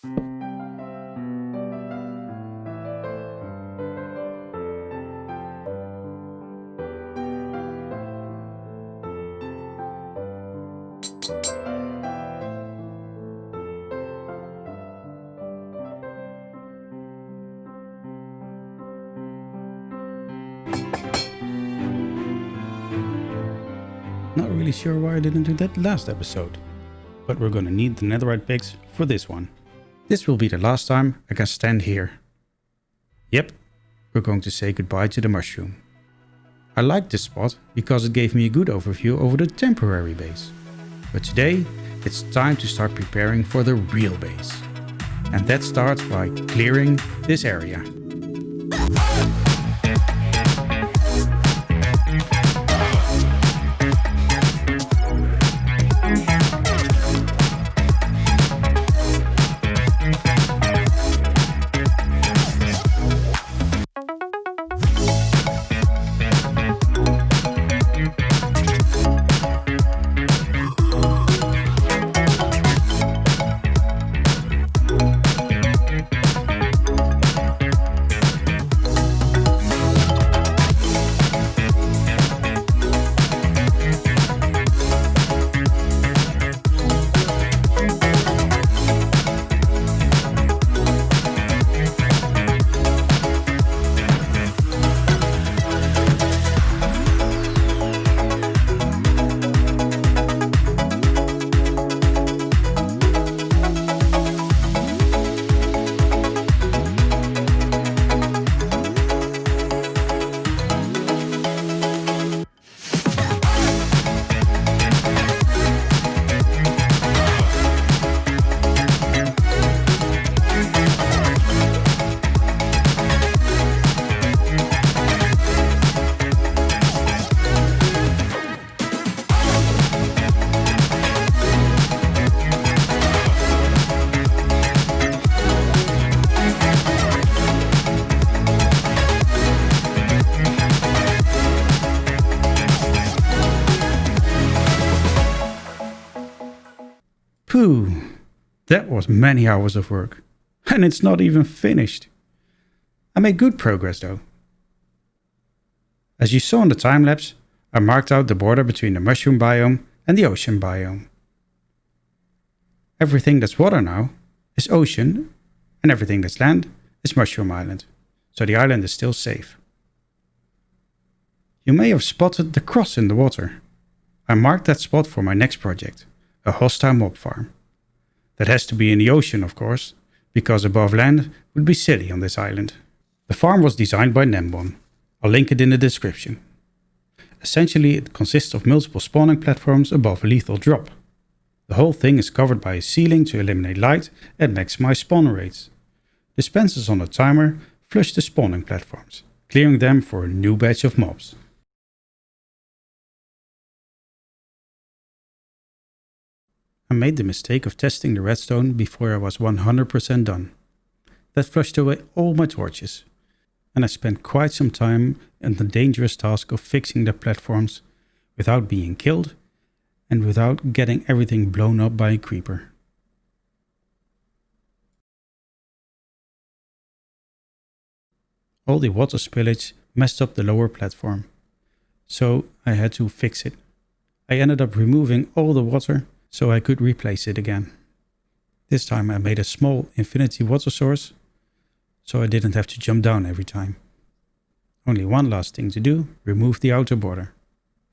Not really sure why I didn't do that last episode, but we're gonna need the netherite picks for this one. This will be the last time I can stand here. Yep, we're going to say goodbye to the mushroom. I liked this spot because it gave me a good overview over the temporary base. But today, it's time to start preparing for the real base. And that starts by clearing this area. Phew, that was many hours of work, and it's not even finished. I made good progress though. As you saw in the time-lapse, I marked out the border between the mushroom biome and the ocean biome. Everything that's water now is ocean, and everything that's land is mushroom island, so the island is still safe. You may have spotted the cross in the water. I marked that spot for my next project. A hostile mob farm. That has to be in the ocean, of course, because above land would be silly on this island. The farm was designed by Nembon. I'll link it in the description. Essentially, it consists of multiple spawning platforms above a lethal drop. The whole thing is covered by a ceiling to eliminate light and maximize spawn rates. Dispensers on a timer flush the spawning platforms, clearing them for a new batch of mobs. I made the mistake of testing the redstone before I was 100% done. That flushed away all my torches, and I spent quite some time in the dangerous task of fixing the platforms without being killed and without getting everything blown up by a creeper. All the water spillage messed up the lower platform, so I had to fix it. I ended up removing all the water so I could replace it again. This time I made a small infinity water source, so I didn't have to jump down every time. Only one last thing to do, remove the outer border.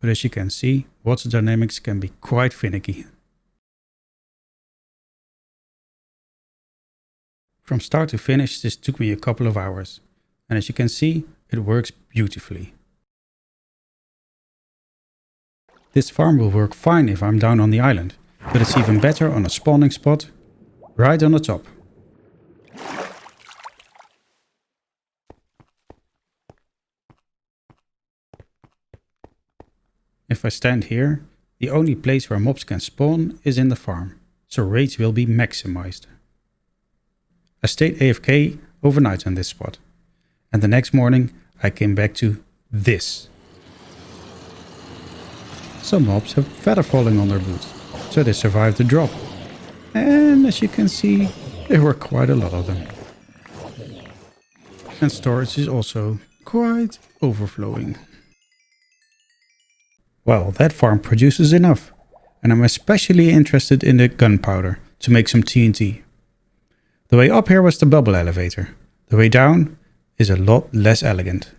But as you can see, water dynamics can be quite finicky. From start to finish, this took me a couple of hours, and as you can see, it works beautifully. This farm will work fine if I'm down on the island, but it's even better on a spawning spot right on the top. If I stand here, the only place where mobs can spawn is in the farm, so rates will be maximized. I stayed AFK overnight on this spot, and the next morning I came back to this. Some mobs have feather falling on their boots, so they survived the drop. And as you can see, There were quite a lot of them. And storage is also quite overflowing. Well, that farm produces enough. And I'm especially interested in the gunpowder to make some TNT. The way up here was the bubble elevator. The way down is a lot less elegant.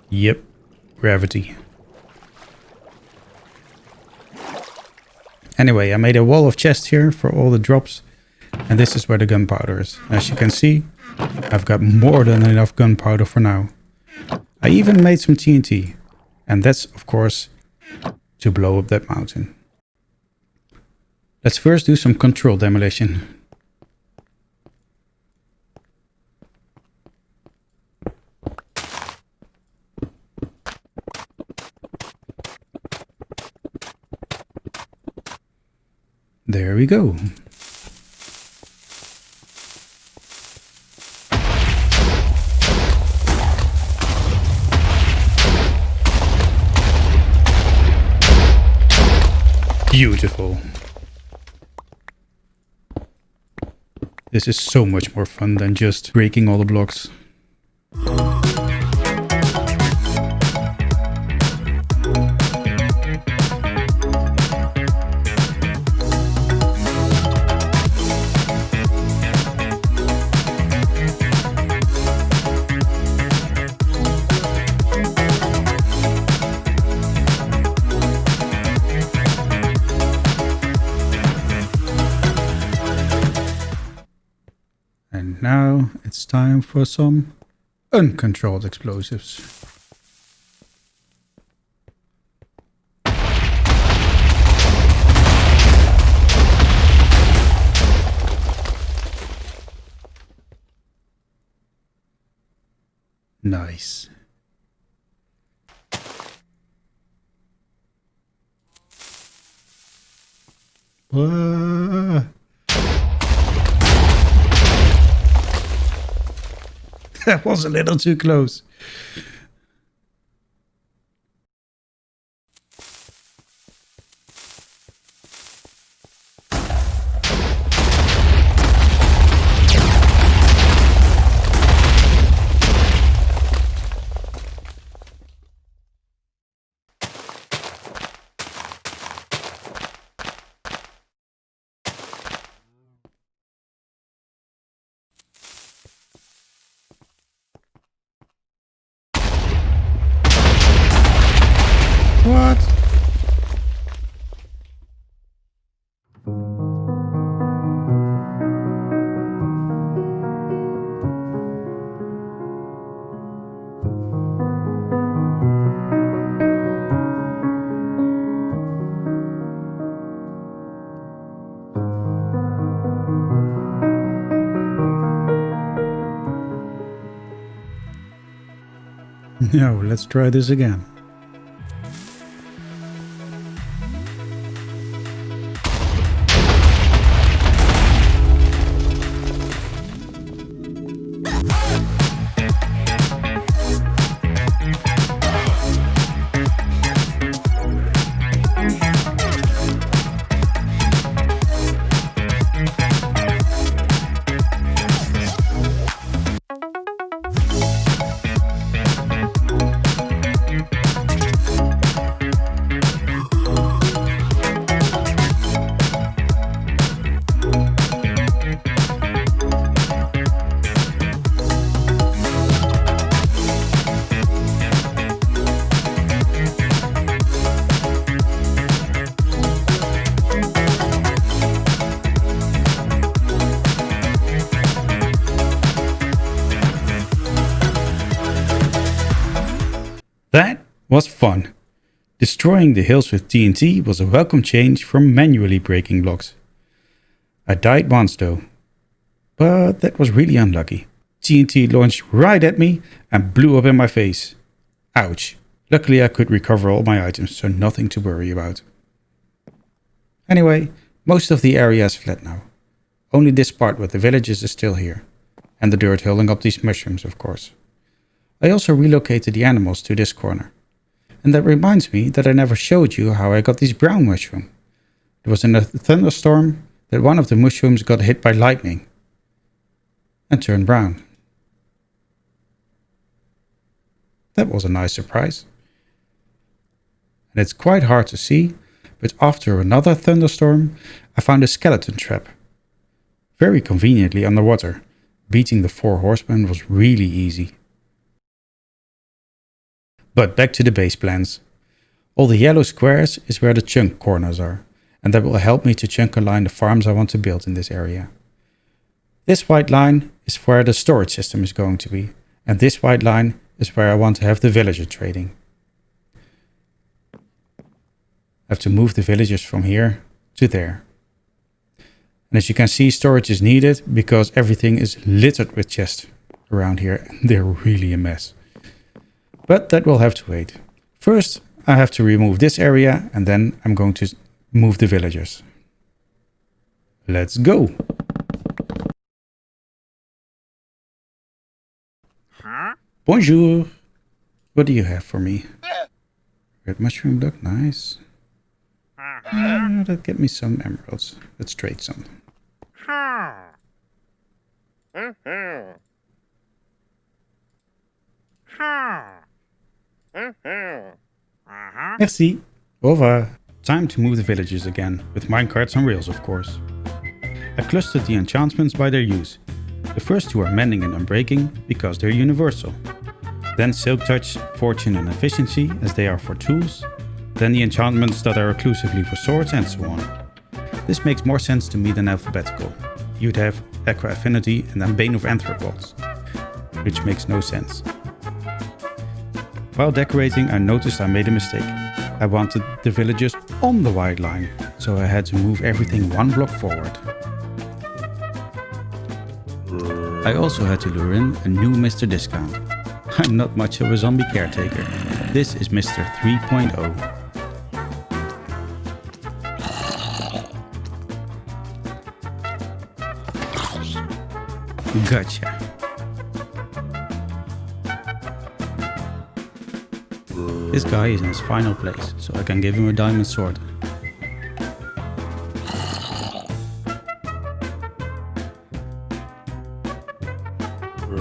Yep, gravity. Anyway, I made a wall of chests here for all the drops. And this is where the gunpowder is. As you can see, I've got more than enough gunpowder for now. I even made some TNT. And that's, of course, to blow up that mountain. Let's first do some controlled demolition. There we go. Beautiful. This is so much more fun than just breaking all the blocks. And now it's time for some uncontrolled explosives. Nice. Whoa. That was a little too close. What? No, let's try this again. That was fun. Destroying the hills with TNT was a welcome change from manually breaking blocks. I died once though, but that was really unlucky. TNT launched right at me and blew up in my face. Ouch. Luckily I could recover all my items, so nothing to worry about. Anyway, most of the area is flat now. Only this part with the villages is still here. And the dirt holding up these mushrooms, of course. I also relocated the animals to this corner. And that reminds me that I never showed you how I got these brown mushrooms. It was in a thunderstorm that one of the mushrooms got hit by lightning and turned brown. That was a nice surprise. And it's quite hard to see, but after another thunderstorm, I found a skeleton trap. Very conveniently underwater. Beating the 4 horsemen was really easy. But back to the base plans. All the yellow squares is where the chunk corners are, and that will help me to chunk align the farms I want to build in this area. This white line is where the storage system is going to be, and this white line is where I want to have the villager trading. I have to move the villagers from here to there. And as you can see, storage is needed because everything is littered with chests around here. They're really a mess. But that will have to wait. First, I have to remove this area and then I'm going to move the villagers. Let's go! Bonjour! What do you have for me? Red mushroom look nice. That'll get me some emeralds. Let's trade some. Merci. Au revoir. Time to move the villagers again, with minecarts on rails of course. I clustered the enchantments by their use. The first 2 are mending and unbreaking, because they're universal. Then silk touch, fortune and efficiency, as they are for tools. Then the enchantments that are exclusively for swords and so on. This makes more sense to me than alphabetical. You'd have Aqua Affinity and then Bane of Anthropods, which makes no sense. While decorating, I noticed I made a mistake. I wanted the villagers on the white line, so I had to move everything 1 block forward. I also had to lure in a new Mr. Discount. I'm not much of a zombie caretaker. This is Mr. 3.0. Gotcha. This guy is in his final place, so I can give him a diamond sword.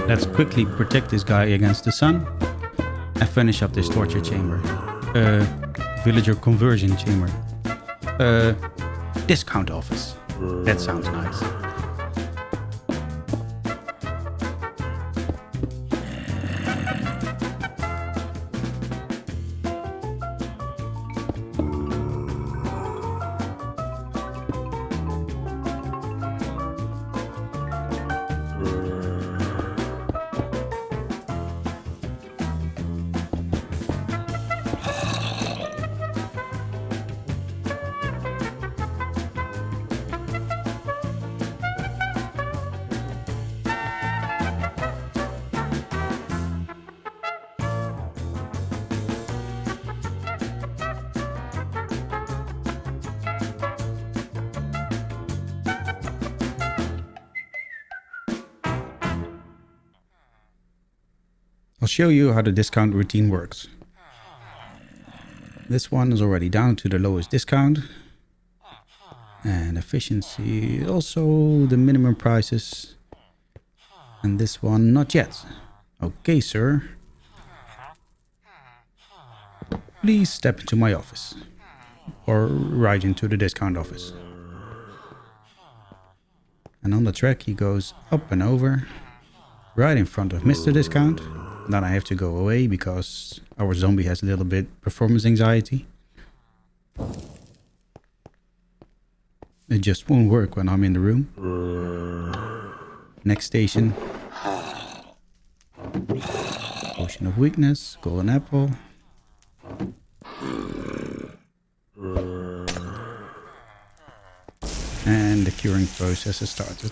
Let's quickly protect this guy against the sun and finish up this torture chamber. Villager conversion chamber. Discount office. That sounds nice. I'll show you how the discount routine works. This one is already down to the lowest discount. And efficiency, also the minimum prices. And this one, not yet. Okay, sir. Please step into my office. Or right into the discount office. And on the track he goes up and over. Right in front of Mr. Discount. Then I have to go away because our zombie has a little bit performance anxiety. It just won't work when I'm in the room. Next station. Potion of weakness, golden apple. And the curing process has started.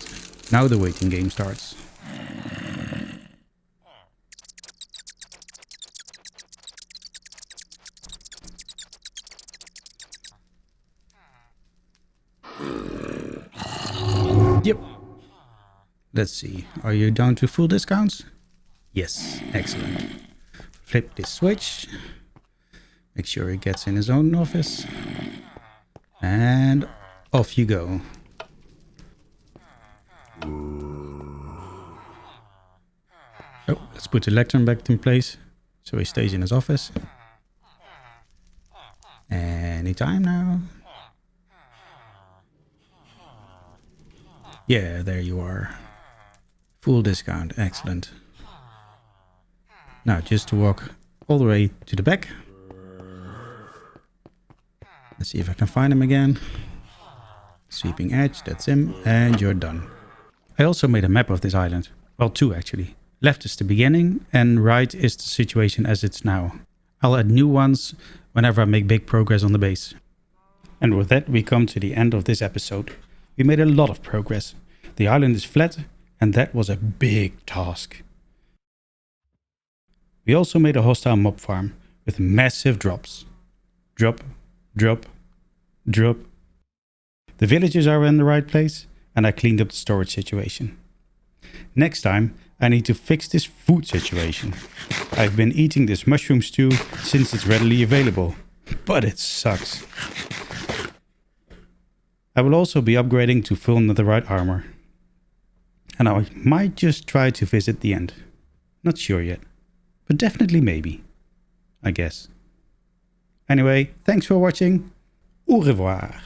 Now the waiting game starts. Yep. Let's see. Are you down to full discounts? Yes. Excellent. Flip this switch. Make sure he gets in his own office. And off you go. Oh, let's put the lectern back in place so he stays in his office. Anytime now. Yeah, there you are. Full discount, excellent. Now just to walk all the way to the back. Let's see if I can find him again. Sweeping edge, that's him, and you're done. I also made a map of this island. Well, two actually. Left is the beginning and right is the situation as it's now. I'll add new ones whenever I make big progress on the base. And with that we come to the end of this episode. We made a lot of progress. The island is flat and that was a big task. We also made a hostile mob farm with massive drops. Drop, drop, drop. The villagers are in the right place and I cleaned up the storage situation. Next time I need to fix this food situation. I've been eating this mushroom stew since it's readily available, but it sucks. I will also be upgrading to full netherite armor. And I might just try to visit the end. Not sure yet, but definitely maybe, I guess. Anyway, thanks for watching. Au revoir.